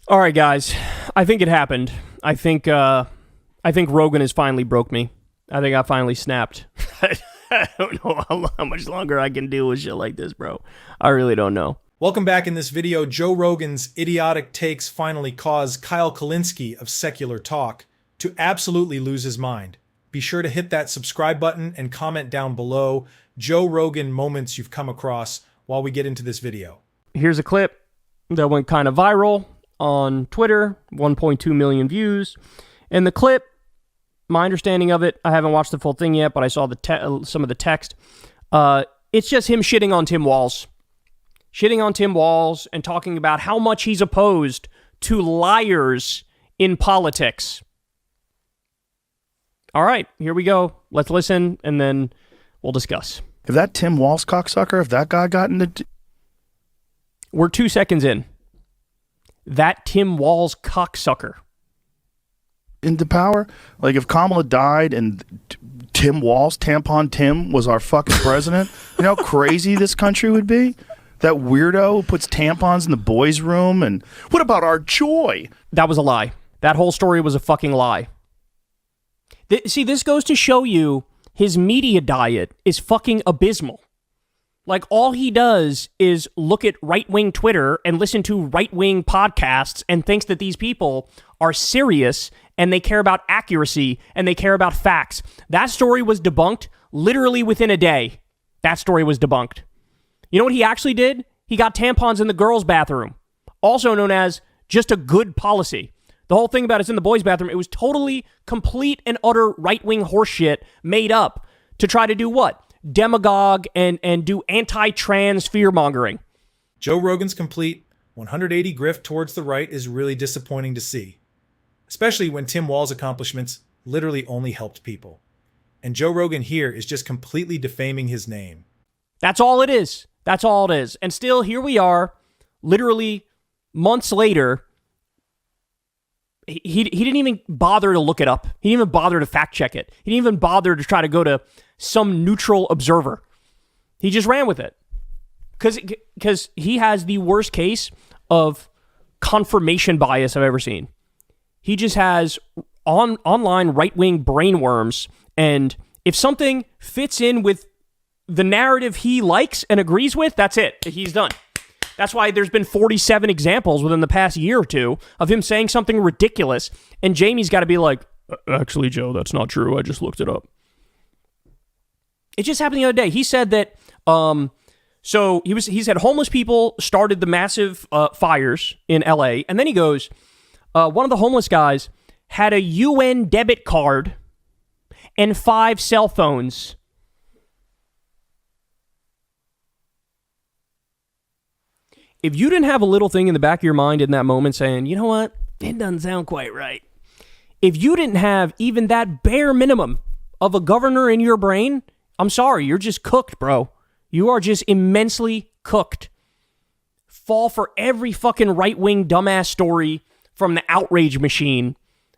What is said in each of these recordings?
All right, guys. I think it happened. I think Rogan has finally broke me. I think I finally snapped. I don't know how much longer I can deal with shit like this, bro. I really don't know. Welcome back. In this video, Joe Rogan's idiotic takes finally caused Kyle Kulinski of Secular Talk to absolutely lose his mind. Be sure to hit that subscribe button and comment down below Joe Rogan moments you've come across while we get into this video. Here's a clip that went kind of viral on Twitter, 1.2 million views. And the clip, my understanding of it, I haven't watched the full thing yet, but I saw some of the text. It's just him shitting on Tim Walz. Shitting on Tim Walz and talking about how much he's opposed to liars in politics. All right, here we go. Let's listen, and then we'll discuss. If that Tim Walz cocksucker, if that guy got into... We're 2 seconds in. That Tim Walz cocksucker. Into power? Like if Kamala died and Tim Walz, Tampon Tim, was our fucking president, you know how crazy this country would be? That weirdo who puts tampons in the boys' room, and what about our joy? That was a lie. That whole story was a fucking lie. See, this goes to show you his media diet is fucking abysmal. Like, all he does is look at right-wing Twitter and listen to right-wing podcasts and thinks that these people are serious and they care about accuracy and they care about facts. That story was debunked literally within a day. That story was debunked. You know what he actually did? He got tampons in the girls' bathroom, also known as just a good policy. The whole thing about it's in the boys' bathroom, it was totally complete and utter right-wing horseshit made up to try to do what? Demagogue and do anti-trans fear-mongering. Joe Rogan's complete 180 grift towards the right is really disappointing to see, especially when Tim Walz's accomplishments literally only helped people. And Joe Rogan here is just completely defaming his name. That's all it is. That's all it is. And still, here we are, literally months later. He didn't even bother to look it up. He didn't even bother to fact check it. He didn't even bother to try to go to some neutral observer. He just ran with it. Because he has the worst case of confirmation bias I've ever seen. He just has online right-wing brainworms, and if something fits in with the narrative he likes and agrees with, that's it. He's done. That's why there's been 47 examples within the past year or two of him saying something ridiculous, and Jamie's got to be like, actually, Joe, that's not true. I just looked it up. It just happened the other day. He said that, so he said homeless people started the massive fires in LA, and then he goes, one of the homeless guys had a UN debit card and 5 cell phones. If you didn't have a little thing in the back of your mind in that moment saying, you know what, it doesn't sound quite right. If you didn't have even that bare minimum of a governor in your brain, I'm sorry, you're just cooked, bro. You are just immensely cooked. Fall for every fucking right-wing dumbass story from the outrage machine.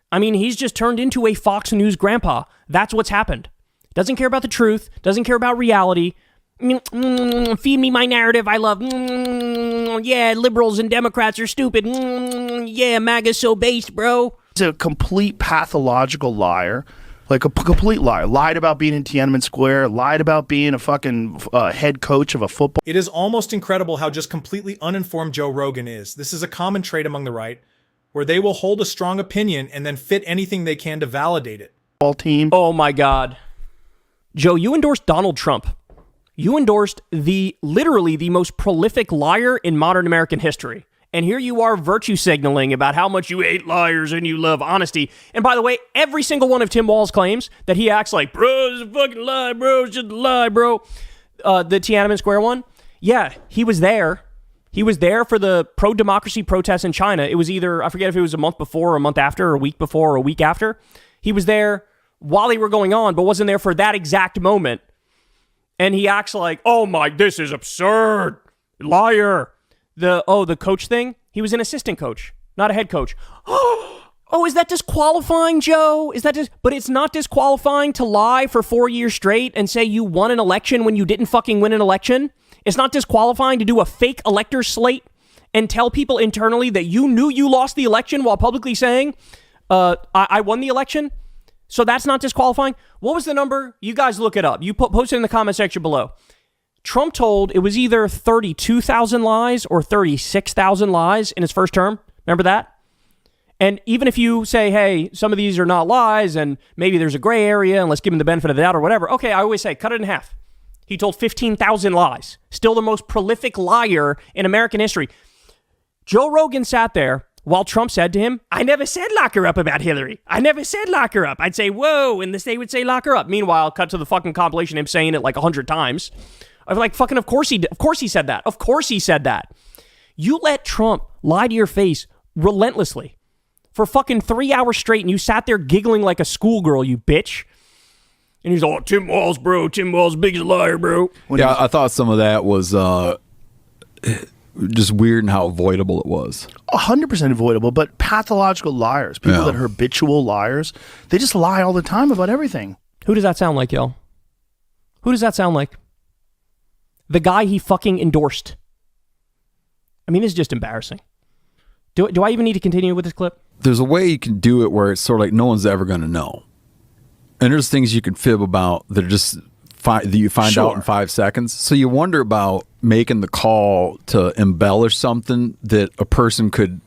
I mean, he's just turned into a Fox News grandpa. That's what's happened. Doesn't care about the truth, doesn't care about reality. Feed me my narrative. I love, yeah, liberals and Democrats are stupid. Yeah, MAGA's so based, bro. He's a complete pathological liar. Like a complete liar. Lied about being in Tiananmen Square. Lied about being a fucking head coach of a football. It is almost incredible how just completely uninformed Joe Rogan is. This is a common trait among the right, where they will hold a strong opinion and then fit anything they can to validate it. Team. Oh my God. Joe, you endorsed Donald Trump. You endorsed literally the most prolific liar in modern American history. And here you are virtue signaling about how much you hate liars and you love honesty. And by the way, every single one of Tim Walz's claims that he acts like, bro, it's a fucking lie, bro, it's just a lie, bro. The Tiananmen Square one, yeah, he was there. He was there for the pro-democracy protests in China. It was either, I forget if it was a month before or a month after or a week before or a week after. He was there while they were going on, but wasn't there for that exact moment. And he acts like, oh my, this is absurd. Liar. The coach thing? He was an assistant coach, not a head coach. Oh, is that disqualifying, Joe? But it's not disqualifying to lie for 4 years straight and say you won an election when you didn't fucking win an election. It's not disqualifying to do a fake elector slate and tell people internally that you knew you lost the election while publicly saying, I won the election? So that's not disqualifying? What was the number? You guys look it up. You post it in the comment section below. Trump told it was either 32,000 lies or 36,000 lies in his first term. Remember that? And even if you say, hey, some of these are not lies and maybe there's a gray area and let's give him the benefit of the doubt or whatever. Okay, I always say, cut it in half. He told 15,000 lies. Still the most prolific liar in American history. Joe Rogan sat there while Trump said to him, I never said lock her up about Hillary. I never said lock her up. I'd say, whoa, and the state would say lock her up. Meanwhile, cut to the fucking compilation of him saying it like 100 times. I'm like, fucking, of course he said that. Of course he said that. You let Trump lie to your face relentlessly for fucking 3 hours straight, and you sat there giggling like a schoolgirl, you bitch. And he's all, Tim Walz, bro. Tim Walz, biggest liar, bro. Yeah, I thought some of that was just weird and how avoidable it was. 100% avoidable, but pathological liars, people that are habitual liars, they just lie all the time about everything. Who does that sound like, yo? Who does that sound like? The guy he fucking endorsed. I mean, this is just embarrassing. Do I even need to continue with this clip? There's a way you can do it where it's sort of like no one's ever going to know. And there's things you can fib about that are just that you find out in 5 seconds. So you wonder about making the call to embellish something that a person could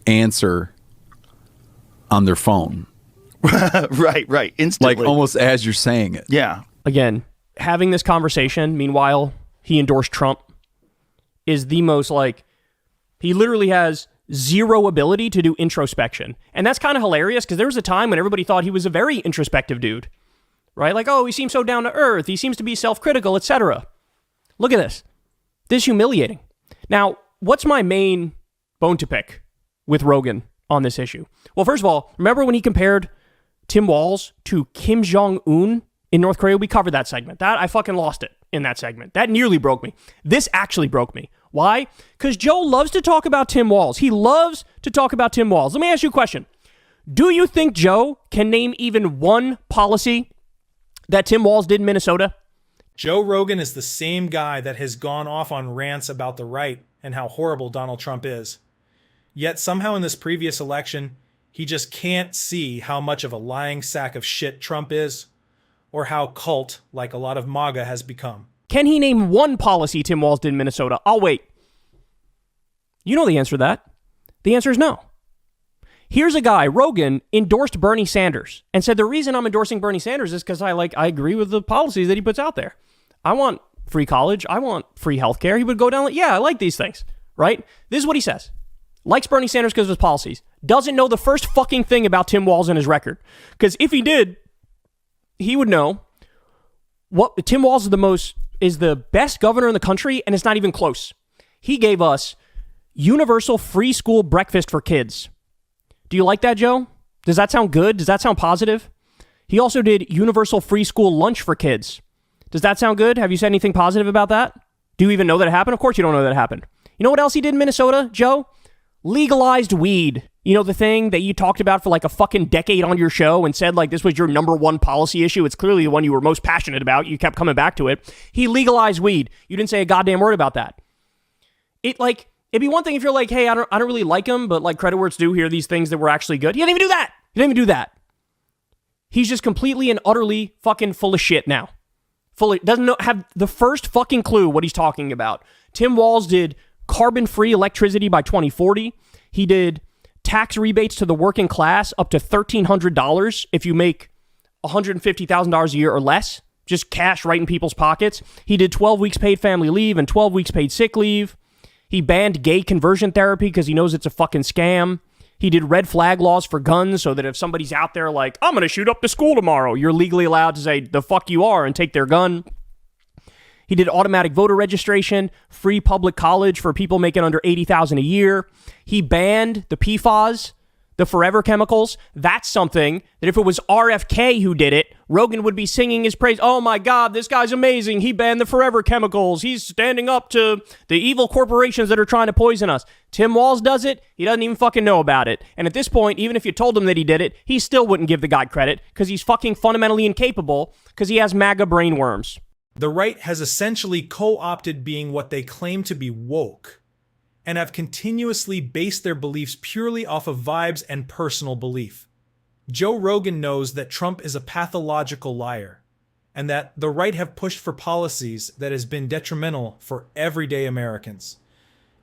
answer on their phone. Right. Instantly. Like almost as you're saying it. Yeah. Again, having this conversation, meanwhile, he endorsed Trump, is the most like, he literally has zero ability to do introspection. And that's kind of hilarious because there was a time when everybody thought he was a very introspective dude, right? Like, oh, he seems so down to earth. He seems to be self-critical, etc. Look at this. This is humiliating. Now, what's my main bone to pick with Rogan on this issue? Well, first of all, remember when he compared Tim Walz to Kim Jong-un in North Korea? We covered that segment. I fucking lost it in that segment. That nearly broke me. This actually broke me. Why? Because Joe loves to talk about Tim Walz. He loves to talk about Tim Walz. Let me ask you a question. Do you think Joe can name even one policy that Tim Walz did in Minnesota? Joe Rogan is the same guy that has gone off on rants about the right and how horrible Donald Trump is. Yet somehow in this previous election, he just can't see how much of a lying sack of shit Trump is, or how cult like a lot of MAGA has become. Can he name one policy Tim Walz did in Minnesota? I'll wait. You know the answer to that. The answer is no. Here's a guy, Rogan, endorsed Bernie Sanders and said the reason I'm endorsing Bernie Sanders is because I agree with the policies that he puts out there. I want free college. I want free healthcare. He would go down like, yeah, I like these things, right? This is what he says. Likes Bernie Sanders because of his policies. Doesn't know the first fucking thing about Tim Walz and his record. Because if he did, he would know what Tim Walz is the best governor in the country, and it's not even close. He gave us universal free school breakfast for kids. Do you like that, Joe? Does that sound good? Does that sound positive? He also did universal free school lunch for kids. Does that sound good? Have you said anything positive about that? Do you even know that it happened? Of course you don't know that it happened. You know what else he did in Minnesota, Joe? Legalized weed. You know, the thing that you talked about for like a fucking decade on your show and said like this was your number one policy issue. It's clearly the one you were most passionate about. You kept coming back to it. He legalized weed. You didn't say a goddamn word about that. It'd be one thing if you're like, hey, I don't really like him, but like credit where it's due, here are these things that were actually good. He didn't even do that. He didn't even do that. He's just completely and utterly fucking full of shit now. Doesn't have the first fucking clue what he's talking about. Tim Walz did carbon-free electricity by 2040. He did tax rebates to the working class up to $1,300 if you make $150,000 a year or less. Just cash right in people's pockets. He did 12 weeks paid family leave and 12 weeks paid sick leave. He banned gay conversion therapy because he knows it's a fucking scam. He did red flag laws for guns so that if somebody's out there like, I'm going to shoot up the school tomorrow, you're legally allowed to say, the fuck you are, and take their gun. He did automatic voter registration, free public college for people making under $80,000 a year. He banned the PFAS, the forever chemicals. That's something that if it was RFK who did it, Rogan would be singing his praise. Oh my God, this guy's amazing. He banned the forever chemicals. He's standing up to the evil corporations that are trying to poison us. Tim Walz does it. He doesn't even fucking know about it. And at this point, even if you told him that he did it, he still wouldn't give the guy credit because he's fucking fundamentally incapable because he has MAGA brainworms. The right has essentially co-opted being what they claim to be woke and have continuously based their beliefs purely off of vibes and personal belief. Joe Rogan knows that Trump is a pathological liar, and that the right have pushed for policies that has been detrimental for everyday Americans.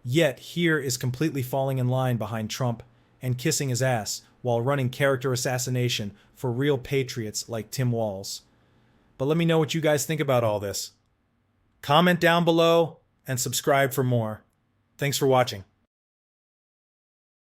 Yet here is completely falling in line behind Trump and kissing his ass while running character assassination for real patriots like Tim Walz. But let me know what you guys think about all this. Comment down below and subscribe for more. Thanks for watching.